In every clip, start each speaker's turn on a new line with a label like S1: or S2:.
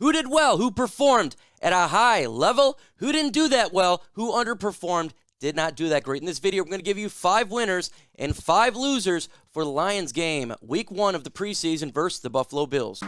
S1: Who did well? Who performed at a high level? Who didn't do that well? Who underperformed? Did not do that great. In this video, we're going to give you 5 winners and 5 losers for the Lions game, week 1 of the preseason versus the Buffalo Bills.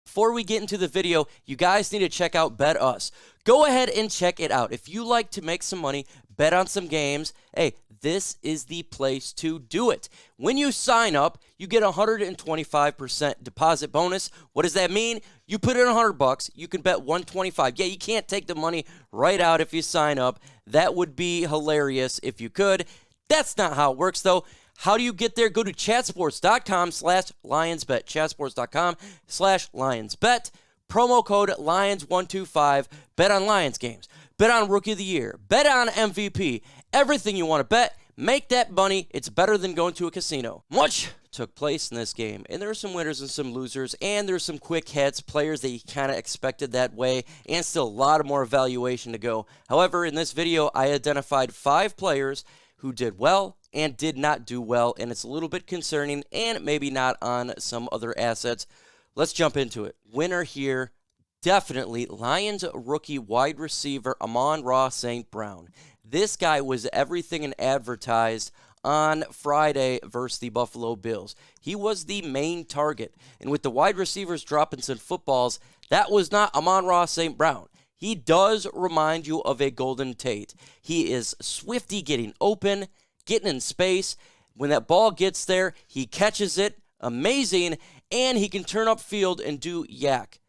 S1: Before we get into the video, you guys need to check out Bet Us. Go ahead and check it out. If you like to make some money, bet on some games, hey, this is the place to do it. When you sign up, you get a 125% deposit bonus. What does that mean? You put in $100, you can bet $125. Yeah, you can't take the money right out if you sign up. That would be hilarious if you could. That's not how it works, though. How do you get there? Go to chatsports.com/LionsBet. Chatsports.com/LionsBet. Promo code Lions125. Bet on Lions games. Bet on Rookie of the Year. Bet on MVP. Everything you want to bet. Make that money. It's better than going to a casino. Much took place in this game, and there are some winners and some losers, and there's some quick hits, players that you kind of expected that way, and still a lot of more evaluation to go. However, in this video, I identified 5 players who did well and did not do well, and it's a little bit concerning and maybe not on some other assets. Let's jump into it. Winner here, definitely Lions rookie wide receiver Amon-Ra St. Brown. This guy was everything and advertised on Friday versus the Buffalo Bills. He was the main target, and with the wide receivers dropping some footballs, that was not Amon-Ra St. Brown. He does remind you of a Golden Tate. He is swifty, getting open, getting in space. When that ball gets there, he catches it, amazing, and he can turn upfield and do yak.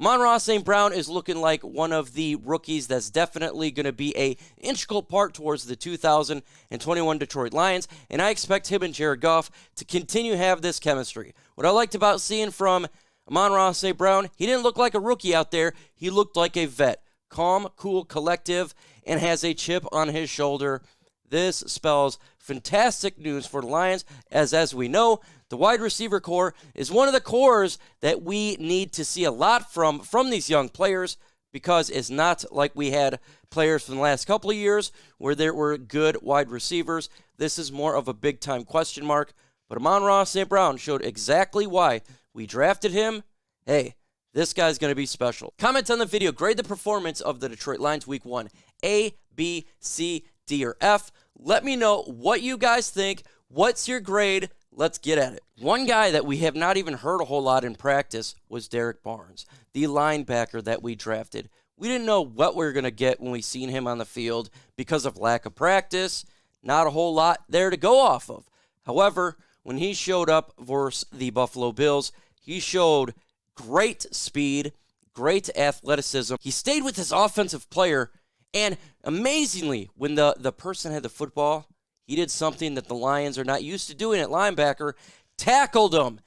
S1: Amon-Ra St. Brown is looking like one of the rookies that's definitely going to be an integral part towards the 2021 Detroit Lions, and I expect him and Jared Goff to continue to have this chemistry. What I liked about seeing from Amon-Ra St. Brown, he didn't look like a rookie out there. He looked like a vet. Calm, cool, collective, and has a chip on his shoulder. This spells fantastic news for the Lions, as we know, the wide receiver core is one of the cores that we need to see a lot from these young players, because it's not like we had players from the last couple of years where there were good wide receivers. This is more of a big-time question mark, but Amon-Ra St. Brown showed exactly why we drafted him. Hey, this guy's going to be special. Comment on the video. Grade the performance of the Detroit Lions week 1. A, B, C, D, or F. Let me know what you guys think. What's your grade? Let's get at it. One guy that we have not even heard a whole lot in practice was Derrick Barnes, the linebacker that we drafted. We didn't know what we were going to get when we seen him on the field because of lack of practice. Not a whole lot there to go off of. However, when he showed up versus the Buffalo Bills, he showed great speed, great athleticism. He stayed with his offensive player, and amazingly, when the person had the football, he did something that the Lions are not used to doing at linebacker, tackled him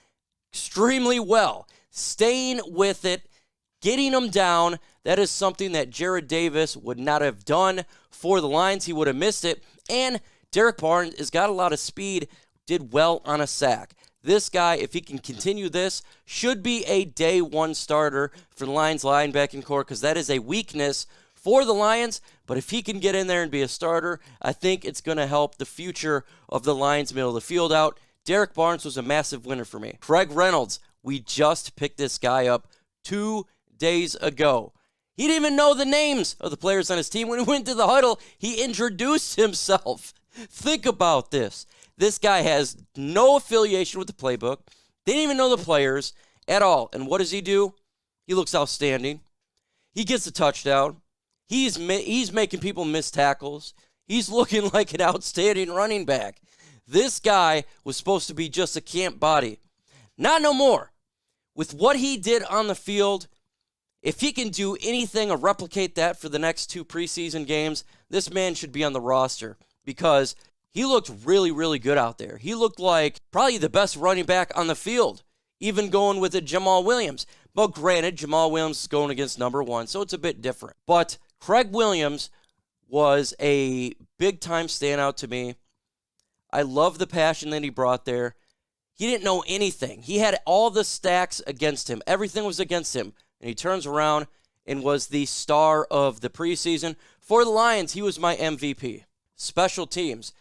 S1: extremely well, staying with it, getting him down. That is something that Jarrad Davis would not have done for the Lions. He would have missed it. And Derrick Barnes has got a lot of speed, did well on a sack. This guy, if he can continue this, should be a day 1 starter for the Lions linebacking core, because that is a weakness for the Lions. But if he can get in there and be a starter, I think it's going to help the future of the Lions middle of the field out. Derrick Barnes was a massive winner for me. Craig Reynolds, we just picked this guy up 2 days ago. He didn't even know the names of the players on his team. When he went to the huddle, he introduced himself. Think about this. This guy has no affiliation with the playbook. They didn't even know the players at all. And what does he do? He looks outstanding. He gets a touchdown. He's making people miss tackles. He's looking like an outstanding running back. This guy was supposed to be just a camp body. Not no more. With what he did on the field, if he can do anything or replicate that for the next 2 preseason games, this man should be on the roster, because he looked really, really good out there. He looked like probably the best running back on the field, even going with a Jamaal Williams. But granted, Jamaal Williams is going against number 1, so it's a bit different. But Craig Williams was a big-time standout to me. I love the passion that he brought there. He didn't know anything. He had all the stacks against him. Everything was against him. And he turns around and was the star of the preseason. For the Lions, he was my MVP. Special teams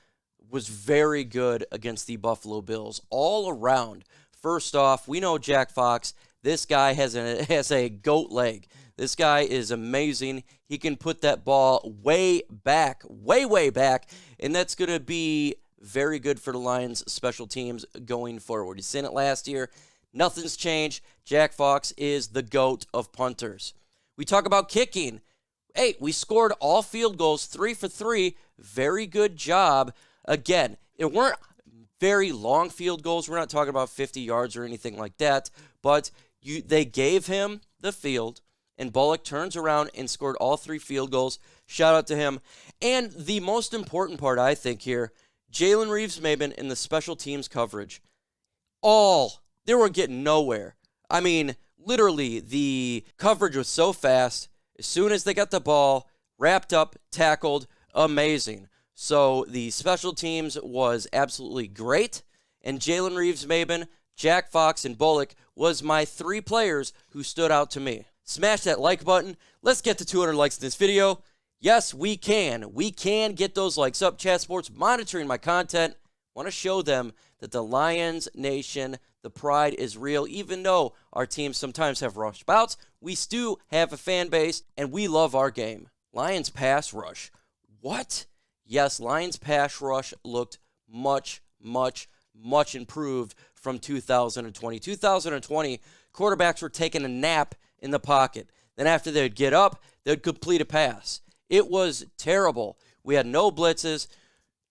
S1: was very good against the Buffalo Bills all around. First off, we know Jack Fox. This guy has a goat leg. This guy is amazing. He can put that ball way back, way back, and that's going to be very good for the Lions special teams going forward. He's seen it last year. Nothing's changed. Jack Fox is the GOAT of punters. We talk about kicking. Hey, we scored all field goals, 3 for 3. Very good job. Again, it weren't very long field goals. We're not talking about 50 yards or anything like that, but they gave him the field, and Bullock turns around and scored all 3 field goals. Shout out to him. And the most important part, I think, here, Jalen Reeves-Maybin in the special teams coverage. They were getting nowhere. I mean, literally, the coverage was so fast. As soon as they got the ball, wrapped up, tackled, amazing. So the special teams was absolutely great. And Jalen Reeves-Maybin, Jack Fox, and Bullock was my 3 players who stood out to me. Smash that like button. Let's get to 200 likes in this video. Yes, we can. We can get those likes up. Chat Sports monitoring my content. Want to show them that the Lions Nation, the pride is real. Even though our teams sometimes have rush bouts, we still have a fan base, and we love our game. Lions pass rush. What? Yes, Lions pass rush looked much improved from 2020. 2020, quarterbacks were taking a nap in the pocket. Then after they'd get up, they'd complete a pass. It was terrible. We had no blitzes.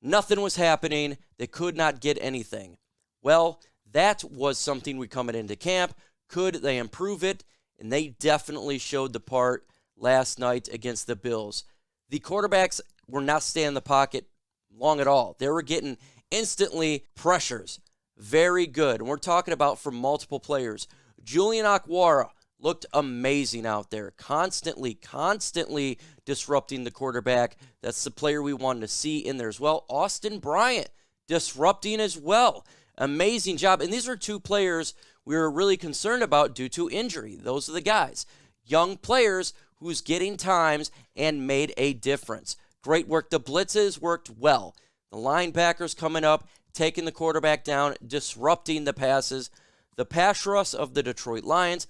S1: Nothing was happening. They could not get anything. Well, that was something we coming into camp. Could they improve it? And they definitely showed the part last night against the Bills. The quarterbacks were not staying in the pocket long at all. They were getting instantly pressures. Very good. And we're talking about from multiple players. Julian Okwara looked amazing out there. Constantly disrupting the quarterback. That's the player we wanted to see in there as well. Austin Bryant disrupting as well. Amazing job. And these are 2 players we were really concerned about due to injury. Those are the guys. Young players who's getting times and made a difference. Great work. The blitzes worked well. The linebackers coming up, taking the quarterback down, disrupting the passes. The pass rush of the Detroit Lions,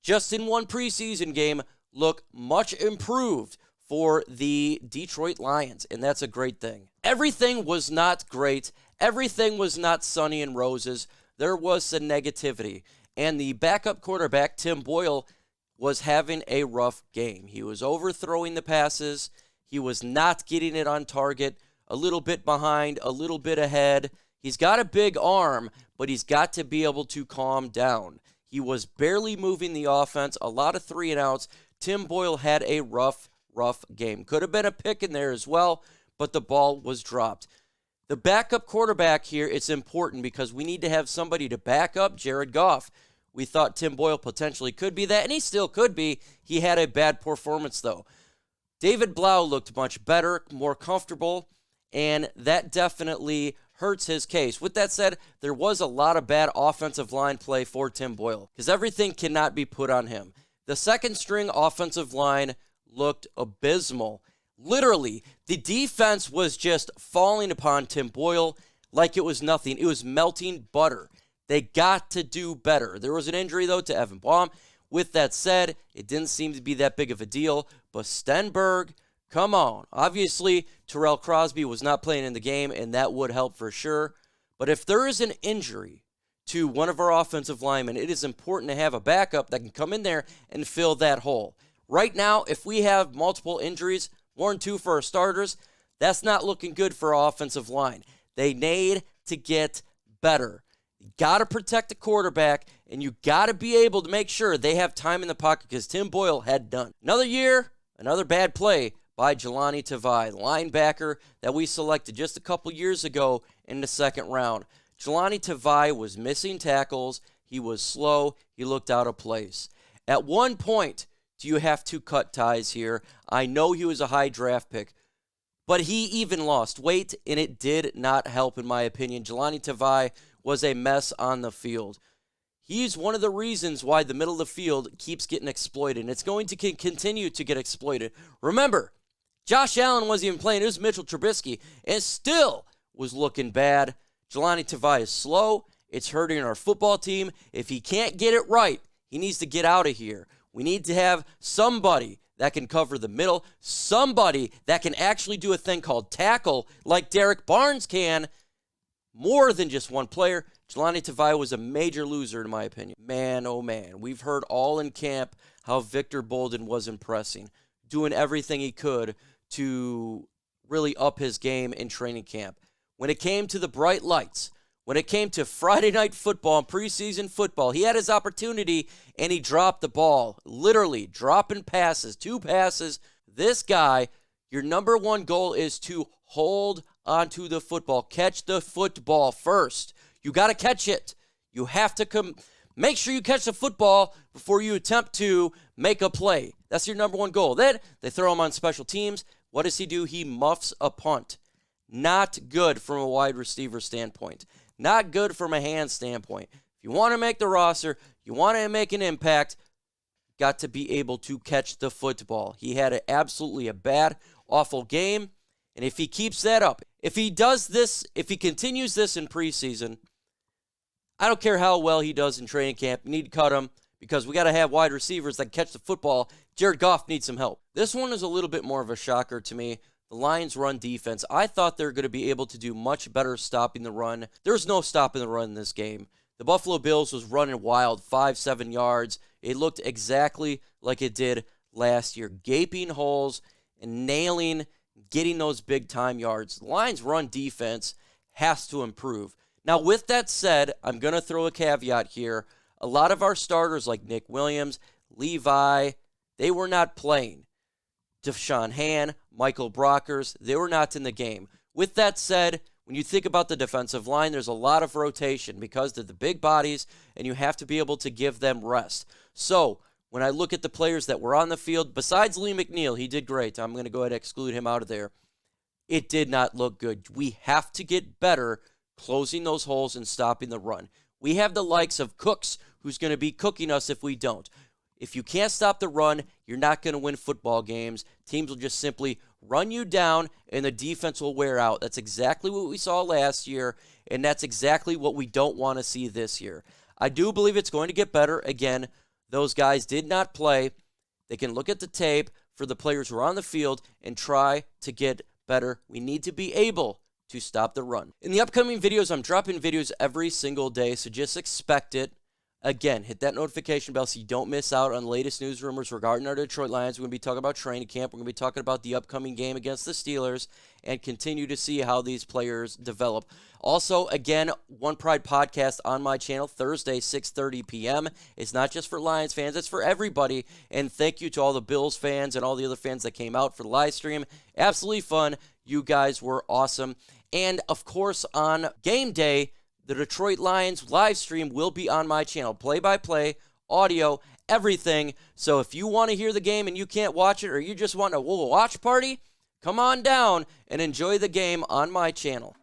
S1: just in one preseason game, look much improved for the Detroit Lions, and that's a great thing. Everything was not great. Everything was not sunny and roses. There was some negativity, and the backup quarterback, Tim Boyle, was having a rough game. He was overthrowing the passes. He was not getting it on target, a little bit behind, a little bit ahead. He's got a big arm, but he's got to be able to calm down. He was barely moving the offense, a lot of 3 and outs. Tim Boyle had a rough game. Could have been a pick in there as well, but the ball was dropped. The backup quarterback here, it's important because we need to have somebody to back up Jared Goff. We thought Tim Boyle potentially could be that, and he still could be. He had a bad performance, though. David Blau looked much better, more comfortable, and that definitely hurts his case. With that said, there was a lot of bad offensive line play for Tim Boyle because everything cannot be put on him. The second string offensive line looked abysmal. Literally, the defense was just falling upon Tim Boyle like it was nothing. It was melting butter. They got to do better. There was an injury, though, to Evan Baum. With that said, it didn't seem to be that big of a deal. But Stenberg, come on. Obviously, Terrell Crosby was not playing in the game, and that would help for sure. But if there is an injury to one of our offensive linemen, it is important to have a backup that can come in there and fill that hole. Right now, if we have multiple injuries, 1 and 2 for our starters, that's not looking good for our offensive line. They need to get better. You got to protect the quarterback, and you got to be able to make sure they have time in the pocket because Tim Boyle had done. Another year, another bad play by Jahlani Tavai, linebacker that we selected just a couple years ago in the 2nd round. Jahlani Tavai was missing tackles. He was slow. He looked out of place. At one point, do you have to cut ties here? I know he was a high draft pick, but he even lost weight, and it did not help, in my opinion. Jahlani Tavai was a mess on the field. He's one of the reasons why the middle of the field keeps getting exploited, and it's going to continue to get exploited. Remember, Josh Allen wasn't even playing. It was Mitchell Trubisky, and still was looking bad. Jahlani Tavai is slow. It's hurting our football team. If he can't get it right, he needs to get out of here. We need to have somebody that can cover the middle, somebody that can actually do a thing called tackle like Derrick Barnes can, more than just one player. Jahlani Tavai was a major loser, in my opinion. Man, oh man, we've heard all in camp how Victor Bolden was impressing, doing everything he could to really up his game in training camp. When it came to the bright lights, when it came to Friday night football and preseason football, he had his opportunity and he dropped the ball. Literally dropping passes, 2 passes. This guy, your number one goal is to hold onto the football. Catch the football first. You got to catch it. You have to make sure you catch the football before you attempt to make a play. That's your number one goal. Then they throw him on special teams. What does he do? He muffs a punt. Not good from a wide receiver standpoint. Not good from a hand standpoint. If you want to make the roster, you want to make an impact, got to be able to catch the football. He had absolutely a bad, awful game. And if he keeps that up, if he does this, if he continues this in preseason, I don't care how well he does in training camp. You need to cut him because we got to have wide receivers that catch the football. Jared Goff needs some help. This one is a little bit more of a shocker to me. The Lions' run defense, I thought they were going to be able to do much better stopping the run. There's no stopping the run in this game. The Buffalo Bills was running wild, 5-7 yards. It looked exactly like it did last year. Gaping holes and getting those big-time yards. The Lions' run defense has to improve. Now, with that said, I'm going to throw a caveat here. A lot of our starters like Nick Williams, Levi, they were not playing. Deshaun Han, Michael Brockers, they were not in the game. With that said, when you think about the defensive line, there's a lot of rotation because they're the big bodies, and you have to be able to give them rest. So, when I look at the players that were on the field, besides Lee McNeil, he did great. I'm going to go ahead and exclude him out of there. It did not look good. We have to get better closing those holes and stopping the run. We have the likes of Cooks, who's going to be cooking us if we don't. If you can't stop the run, you're not going to win football games. Teams will just simply run you down, and the defense will wear out. That's exactly what we saw last year, and that's exactly what we don't want to see this year. I do believe it's going to get better. Again, those guys did not play. They can look at the tape for the players who are on the field and try to get better. We need to be able to stop the run. In the upcoming videos, I'm dropping videos every single day, so just expect it. Again, hit that notification bell so you don't miss out on the latest news rumors regarding our Detroit Lions. We're going to be talking about training camp. We're going to be talking about the upcoming game against the Steelers and continue to see how these players develop. Also, again, One Pride podcast on my channel, Thursday, 6:30 p.m. It's not just for Lions fans. It's for everybody. And thank you to all the Bills fans and all the other fans that came out for the live stream. Absolutely fun. You guys were awesome. And, of course, on game day, the Detroit Lions live stream will be on my channel. Play-by-play, audio, everything. So if you want to hear the game and you can't watch it, or you just want a watch party, come on down and enjoy the game on my channel.